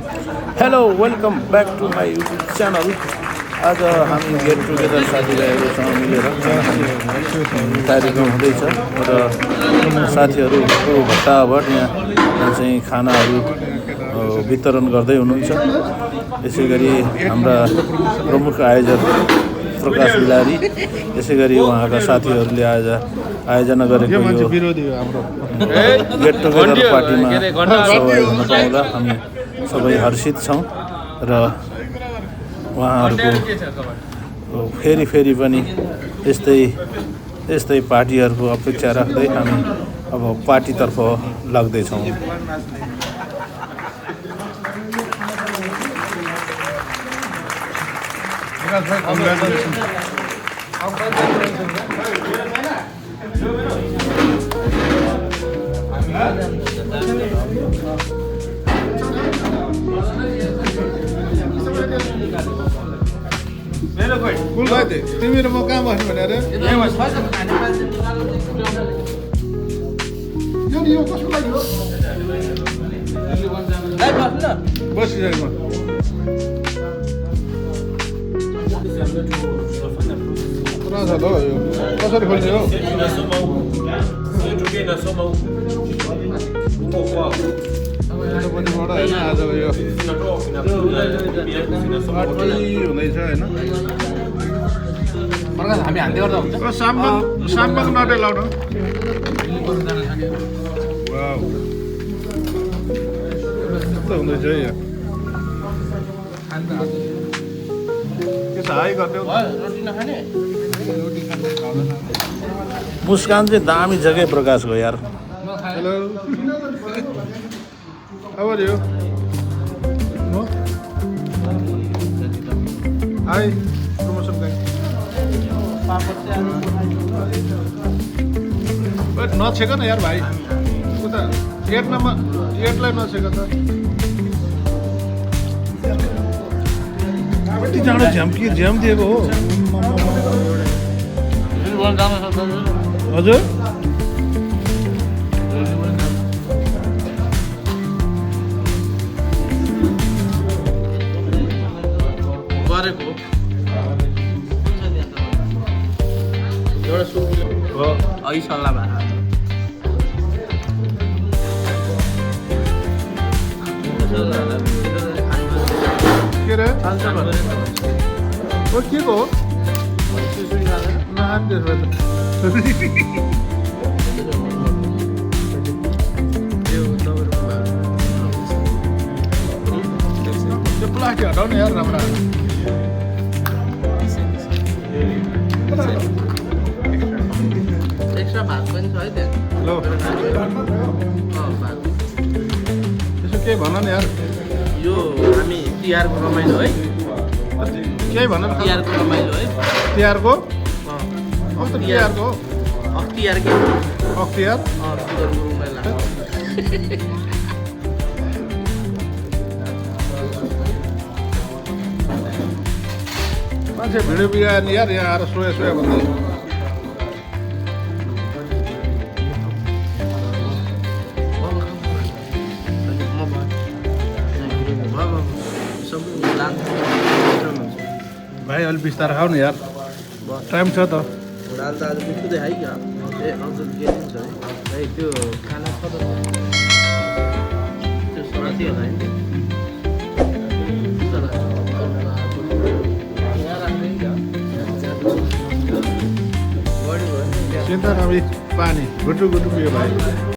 Hello welcome back to my YouTube channel. आज हामी get together साथीभाइहरूसँग मिलेर कार्यक्रम हुँदैछ र साथीहरूको भट्टाभट यहाँ चाहिँ खानाहरू वितरण गर्दै हुनुहुन्छ। यसै गरी हाम्रा प्रमुख आयोजक प्रकाश बिलारी, यसै गरी उहाँका साथीहरूले आज आयोजना गरेको यो गेट टुगेदर पार्टीमा सहभागी हुन पाउँदा हामी सबै हर्षित छौँ र उहाँहरूको फेरि पनि यस्तै पार्टीहरूको अपेक्षा राख्दै हामी अब पार्टीतर्फ लाग्दैछौँ। तिमी र म कहाँ बस्नु भनेर यो कसको लागि हो बसिरहेको यो कसरी खोल्ने हो पट्टिबाट होइन आजको यो पार्टी हुँदैछ होइन हामी हान्दै गर्दा हुन्छ साम्बाङ नटै लाउनु कस्तो हुँदैछ है यहाँ के छ हाई गर्ने रोटी नखाने मुस्कान चाहिँ दामी जग्गै प्रकाशको यार। Hello How are you? No? Hi, promotion guy. But नछेक न यार भाइ उता 8 लाई नछेक त कति जाडो झ्याम दिएको हो हजुर अघि सल्लाह भएर के रे ओ के को त्यो प्लास्टिक हटाउने यार राम्रा एक्स्ट्रा भात पनि छ है त्यहाँ ल यसो केही भन न यार यो हामी तिहारको रमाइलो है केही भन न तिहारको रमाइलो है तिहारको अब त तिहारको अख्तियार के अख्तियार मान्छे भिडियो बिगाएर नि यार यहाँ आएर सोया भन्दै भाइ अलिक बिस्तार खाऊ न यार टाइम छ त दाल त आज बिस्कुट खाइयो ए अझ के छ है त्यो खाना छ त त्यो साथी होला है चिन्ता नभई पानी गुटु पियो भाइ